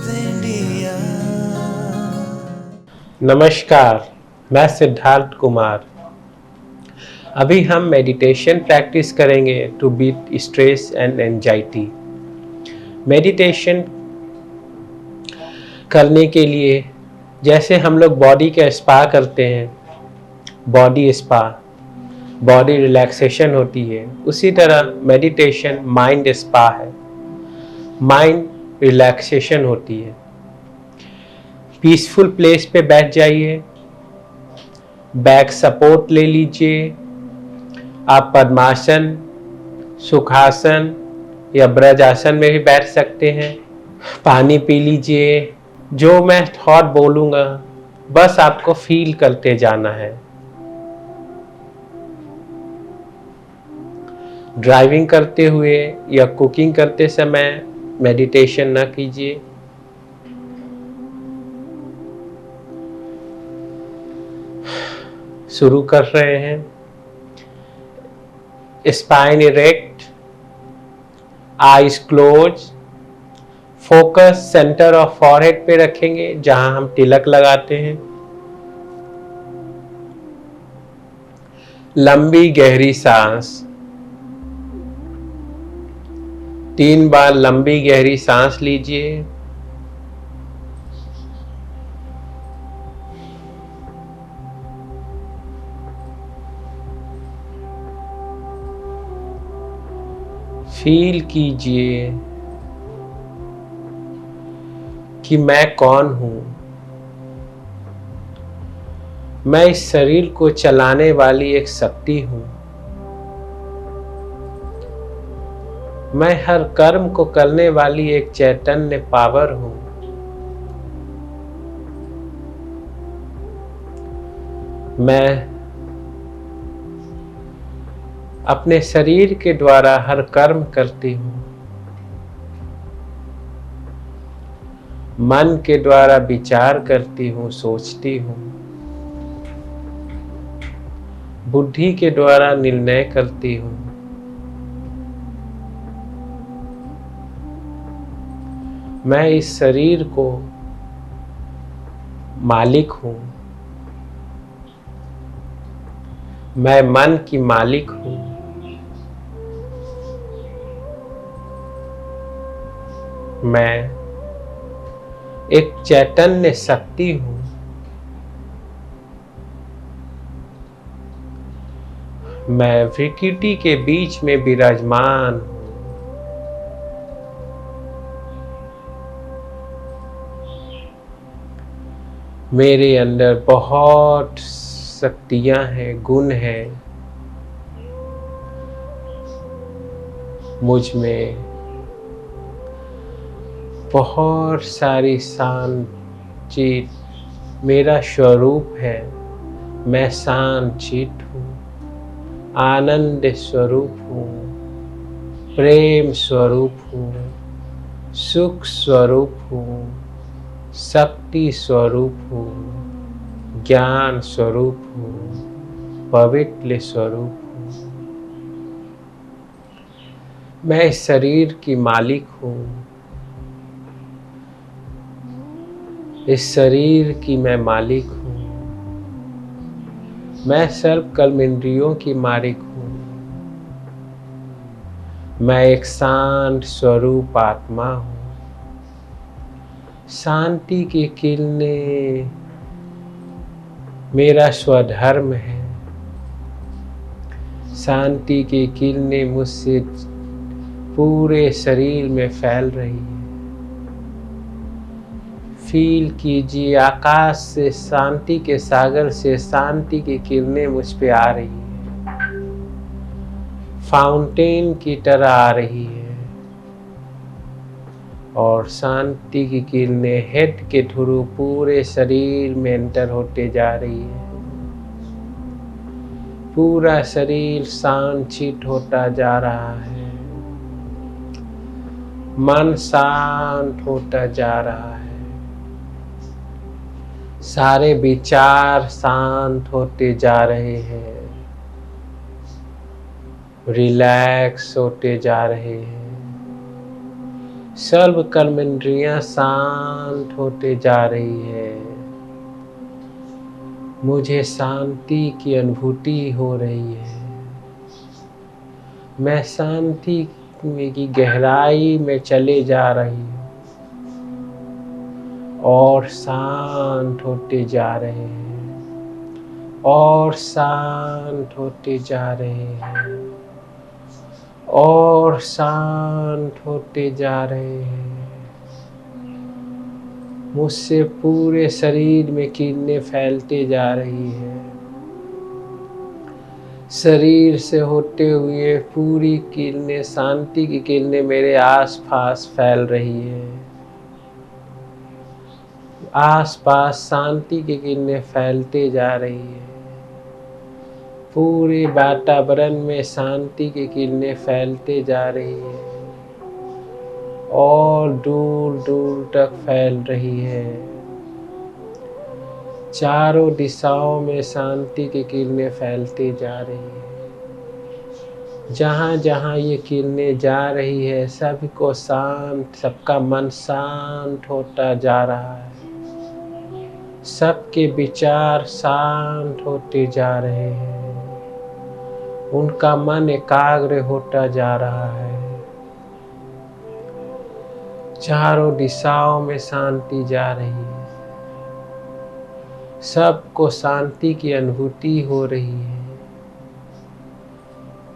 India. नमस्कार, मैं सिद्धार्थ कुमार। अभी हम मेडिटेशन प्रैक्टिस करेंगे to beat stress and anxiety. Meditation करने के लिए जैसे हम लोग बॉडी का स्पा करते हैं, बॉडी स्पा, बॉडी रिलैक्सेशन होती है, उसी तरह मेडिटेशन माइंड स्पा है, माइंड रिलैक्सेशन होती है। पीसफुल प्लेस पे बैठ जाइए, बैक सपोर्ट ले लीजिए। आप पद्मासन, सुखासन या ब्रजासन में भी बैठ सकते हैं। पानी पी लीजिए। जो मैं थॉट बोलूँगा बस आपको फील करते जाना है। ड्राइविंग करते हुए या कुकिंग करते समय मेडिटेशन ना कीजिए। शुरू कर रहे हैं। Spine erect, eyes close, focus centre of forehead पे रखेंगे जहां हम तिलक लगाते हैं। लंबी गहरी सांस, 3 बार लंबी गहरी सांस लीजिए। फील कीजिए कि मैं कौन हूं। मैं इस शरीर को चलाने वाली एक शक्ति हूं। मैं हर कर्म को करने वाली एक चैतन्य पावर हूं। मैं अपने शरीर के द्वारा हर कर्म करती हूँ। मन के द्वारा विचार करती हूँ, सोचती हूँ। बुद्धि के द्वारा निर्णय करती हूँ। मैं इस शरीर को मालिक हूँ। मैं मन की मालिक हूँ। मैं एक चैतन्य शक्ति हूँ। मैं प्रकृति के बीच में विराजमान हूँ। मेरे अंदर बहुत शक्तियाँ हैं, गुण हैं। मुझ में बहुत सारी शांत चित मेरा स्वरूप है। मैं शांत चित हूँ, आनंद स्वरूप हूँ, प्रेम स्वरूप हूँ, सुख स्वरूप हूँ, शक्ति स्वरूप हूँ, ज्ञान स्वरूप हूँ, पवित्र स्वरूप हूँ। मैं इस शरीर की मालिक हूँ। इस शरीर की मैं मालिक हूँ। मैं सर्व कर्म इंद्रियों की मालिक हूँ। मैं एक शांत स्वरूप आत्मा हूँ। शांति की किरणें मेरा स्वधर्म है। शांति की किरणें मुझसे पूरे शरीर में फैल रही है। फील कीजिए, आकाश से, शांति के सागर से शांति की किरणें मुझ पे आ रही है। फाउंटेन की तरह आ रही है और शांति की किरणें हेड के थ्रू पूरे शरीर में एंटर होते जा रही है। पूरा शरीर शांत चित होता जा रहा है। मन शांत होता जा रहा है। सारे विचार शांत होते जा रहे हैं, रिलैक्स होते जा रहे हैं। सर्व कर्मेंद्रियां शांत होते जा रही है। मुझे शांति की अनुभूति हो रही है। मैं शांति की गहराई में चले जा रही हूँ और शांत होते जा रहे हैं और शांत होते जा रहे हैं और शांत होते जा रहे हैं। मुझसे पूरे शरीर में किरणें फैलते जा रही है। शरीर से होते हुए पूरी किरणें, शांति की किरणें मेरे आसपास फैल रही है। आसपास शांति की किरणें फैलते जा रही है। पूरे वातावरण में शांति की किरणें फैलते जा रही है और दूर दूर तक फैल रही है। चारों दिशाओं में शांति की किरणें फैलते जा रही है। जहाँ जहाँ ये किरणें जा रही है सबको शांत, सबका मन शांत होता जा रहा है। सबके विचार शांत होते जा रहे हैं। उनका मन एकाग्र होता जा रहा है। चारों दिशाओं में शांति जा रही है। सबको शांति की अनुभूति हो रही है।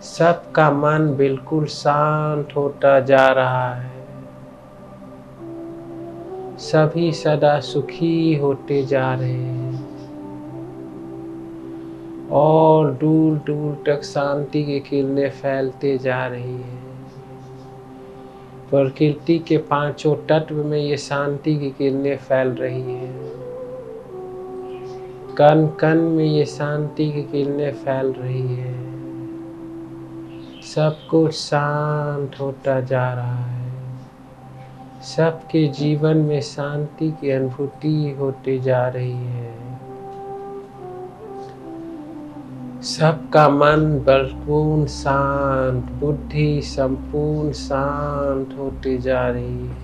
सबका मन बिल्कुल शांत होता जा रहा है। सभी सदा सुखी होते जा रहे हैं और दूर दूर तक शांति की किरणें फैलते जा रही है। प्रकृति के पांचों तत्व में ये शांति की किरणें फैल रही है। कण कण में ये शांति की किरणें फैल रही है। सब कुछ शांत होता जा रहा है। सबके जीवन में शांति की अनुभूति होती जा रही है। सबका मन बिल्कुल शांत, बुद्धि संपूर्ण शांत होती जा रही है।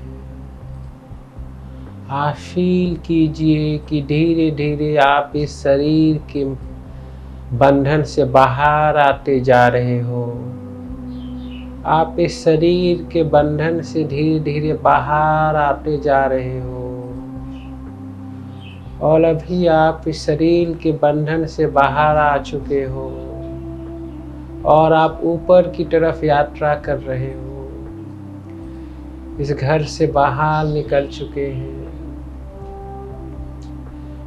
आप फील कीजिए कि धीरे धीरे आप इस शरीर के बंधन से बाहर आते जा रहे हो। आप इस शरीर के बंधन से धीरे धीरे बाहर आते जा रहे हो और अभी आप इस शरीर के बंधन से बाहर आ चुके हो और आप ऊपर की तरफ यात्रा कर रहे हो। इस घर से बाहर निकल चुके हैं।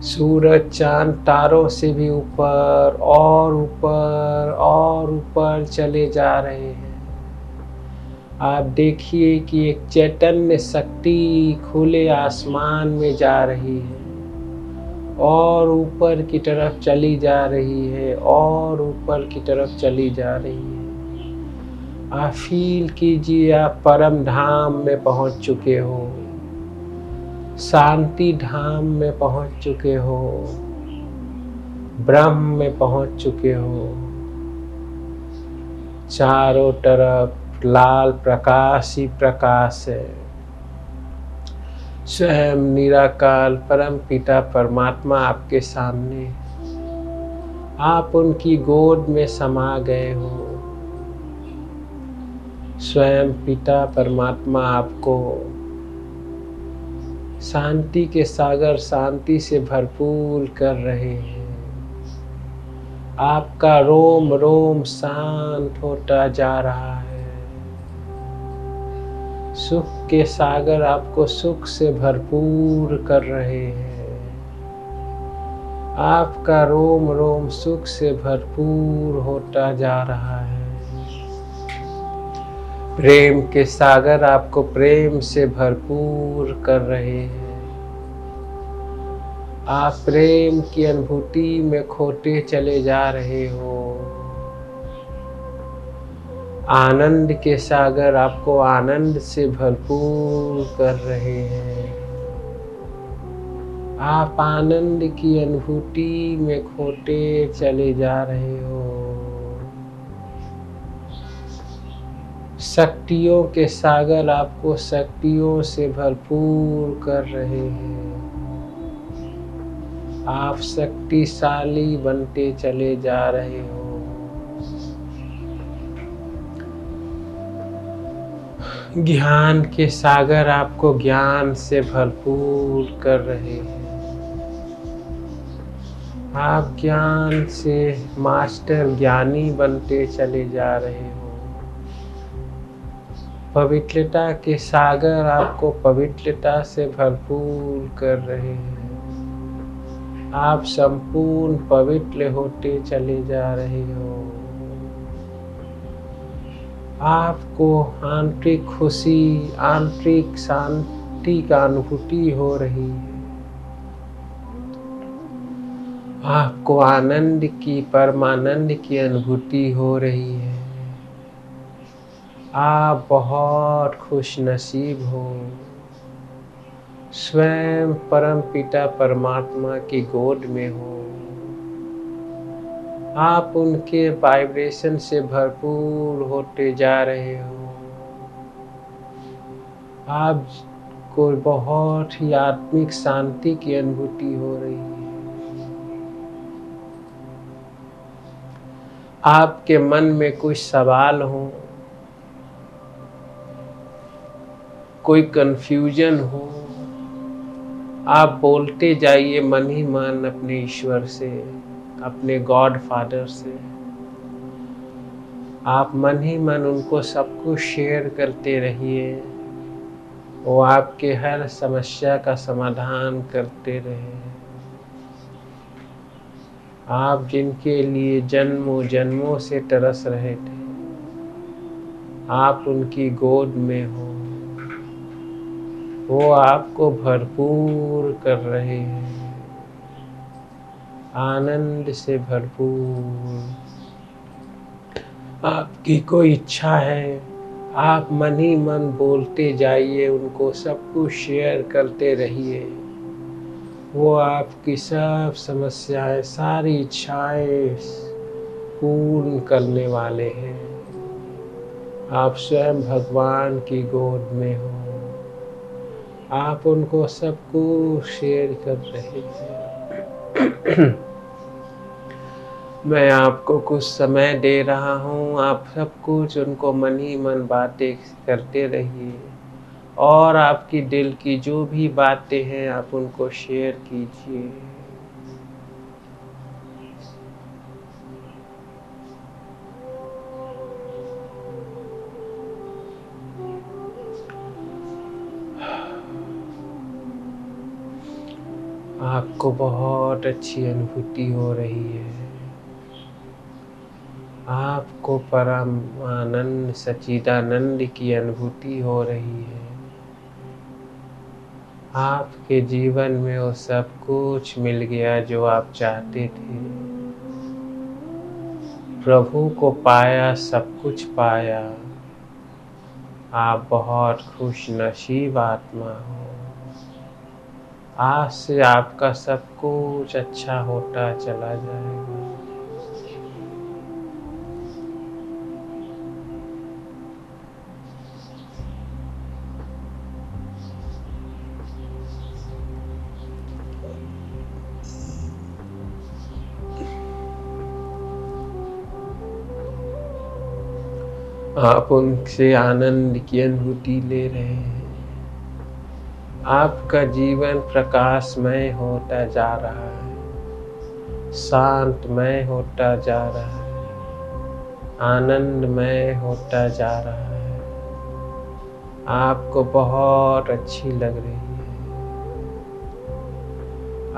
सूरज, चांद, तारों से भी ऊपर और ऊपर और ऊपर चले जा रहे हैं। आप देखिए कि एक चैतन्य शक्ति खुले आसमान में जा रही है और ऊपर की तरफ चली जा रही है और ऊपर की तरफ चली जा रही है। आप फील कीजिए आप परम धाम में पहुंच चुके हो, शांति धाम में पहुंच चुके हो, ब्रह्म में पहुंच चुके हो। चारों तरफ लाल प्रकाश ही प्रकाश है। स्वयं निराकार परम पिता परमात्मा आपके सामने, आप उनकी गोद में समा गए हो। स्वयं पिता परमात्मा आपको शांति के सागर, शांति से भरपूर कर रहे हैं। आपका रोम रोम शांत होता जा रहा है। सुख के सागर आपको सुख से भरपूर कर रहे हैं। आपका रोम रोम सुख से भरपूर होता जा रहा है। प्रेम के सागर आपको प्रेम से भरपूर कर रहे हैं। आप प्रेम की अनुभूति में खोते चले जा रहे हो। आनंद के सागर आपको आनंद से भरपूर कर रहे हैं। आप आनंद की अनुभूति में खोते चले जा रहे हो। शक्तियों के सागर आपको शक्तियों से भरपूर कर रहे हैं। आप शक्तिशाली बनते चले जा रहे हो। ज्ञान के सागर आपको ज्ञान से भरपूर कर रहे हैं। आप ज्ञान से मास्टर ज्ञानी बनते चले जा रहे हो। पवित्रता के सागर आपको पवित्रता से भरपूर कर रहे हैं। आप संपूर्ण पवित्र होते चले जा रहे हो। आपको आंतरिक खुशी, आंतरिक शांति का अनुभूति हो रही है। आपको आनंद की, परमानंद की अनुभूति हो रही है। आप बहुत खुश नसीब हो। स्वयं परम पिता परमात्मा की गोद में हो। आप उनके वाइब्रेशन से भरपूर होते जा रहे हो। आपको बहुत ही आत्मिक शांति की अनुभूति हो रही है। आपके मन में कुछ सवाल हो, कोई कंफ्यूजन हो, आप बोलते जाइए मन ही मन अपने ईश्वर से, अपने गॉड फादर से। आप मन ही मन उनको सब कुछ शेयर करते रहिए। वो आपके हर समस्या का समाधान करते रहे। आप जिनके लिए जन्मों जन्मों से तरस रहे थे, आप उनकी गोद में हो। वो आपको भरपूर कर रहे हैं, आनंद से भरपूर। आपकी कोई इच्छा है, आप मन ही मन बोलते जाइए, उनको सब कुछ शेयर करते रहिए। वो आपकी सब समस्याएं, सारी इच्छाएं पूर्ण करने वाले हैं। आप स्वयं भगवान की गोद में हो। आप उनको सब कुछ शेयर कर रहे हैं। मैं आपको कुछ समय दे रहा हूँ। आप सब कुछ उनको मन ही मन बातें करते रहिए और आपकी दिल की जो भी बातें हैं आप उनको शेयर कीजिए। आपको बहुत अच्छी अनुभूति हो रही है। आपको परम आनंद सच्चिदानंद की अनुभूति हो रही है। आपके जीवन में वो सब कुछ मिल गया जो आप चाहते थे। प्रभु को पाया, सब कुछ पाया। आप बहुत खुश नसीब आत्मा हो। आज से आपका सब कुछ अच्छा होता चला जाएगा। आप उनसे आनंद की अनुभूति ले रहे हैं। आपका जीवन प्रकाशमय होता जा रहा है, शांतमय होता जा रहा है, आनंदमय होता जा रहा है। आपको बहुत अच्छी लग रही है।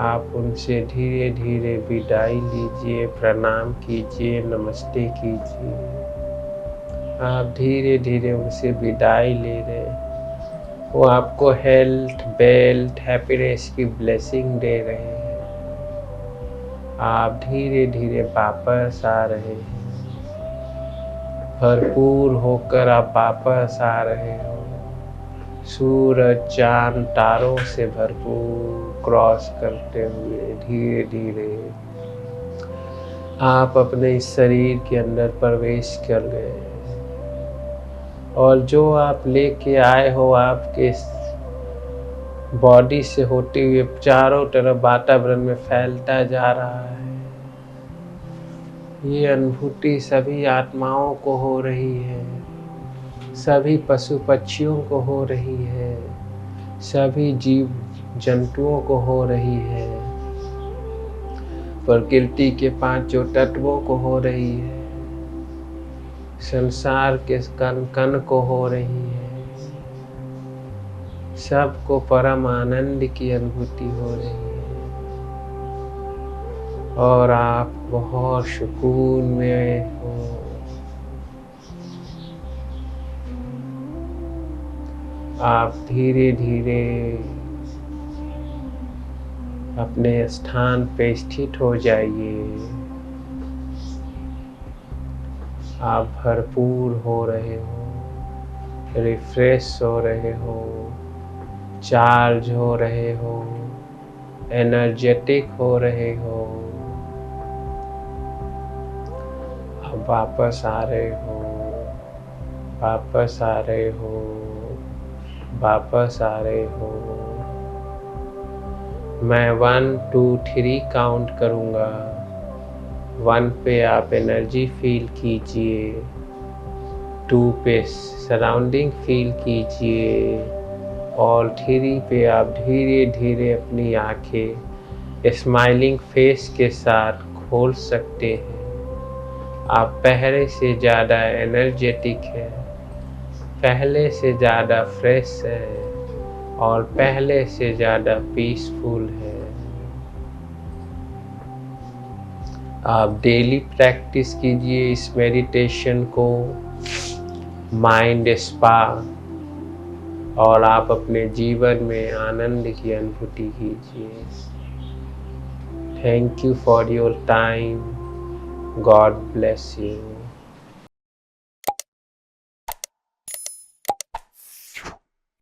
आप उनसे धीरे धीरे विदाई लीजिए, प्रणाम कीजिए, नमस्ते कीजिए। आप धीरे धीरे उनसे विदाई ले रहे हैं। वो आपको हेल्थ, वेल्थ, हैप्पीनेस की ब्लेसिंग दे रहे हैं। आप धीरे धीरे वापस आ रहे हैं। भरपूर होकर आप वापस आ रहे हो। सूरज, चांद, तारों से भरपूर क्रॉस करते हुए धीरे धीरे आप अपने इस शरीर के अंदर प्रवेश कर गए। और जो आप लेके आए हो आपके बॉडी से होते हुए चारों तरफ वातावरण में फैलता जा रहा है। ये अनुभूति सभी आत्माओं को हो रही है, सभी पशु पक्षियों को हो रही है, सभी जीव जंतुओं को हो रही है, प्रकृति के पांचों तत्वों को हो रही है, संसार के कण कण को हो रही है। सबको परम आनंद की अनुभूति हो रही है और आप बहुत सुकून में हो। आप धीरे धीरे अपने स्थान पे स्थित हो जाइए। आप भरपूर हो रहे हो, रिफ्रेश हो रहे हो, चार्ज हो रहे हो, एनर्जेटिक हो रहे हो। अब वापस आ रहे हो, वापस आ रहे हो, वापस आ रहे हो। मैं 1 2 3 काउंट करूँगा। 1 पे आप एनर्जी फील कीजिए, 2 पे सराउंडिंग फील कीजिए और 3 पे आप धीरे धीरे अपनी आंखें स्माइलिंग फेस के साथ खोल सकते हैं। आप पहले से ज़्यादा एनर्जेटिक है, पहले से ज़्यादा फ्रेश है और पहले से ज़्यादा पीसफुल है। आप डेली प्रैक्टिस कीजिए इस मेडिटेशन को, माइंड स्पा, और आप अपने जीवन में आनंद की अनुभूति कीजिए। Thank you for your time. God bless you.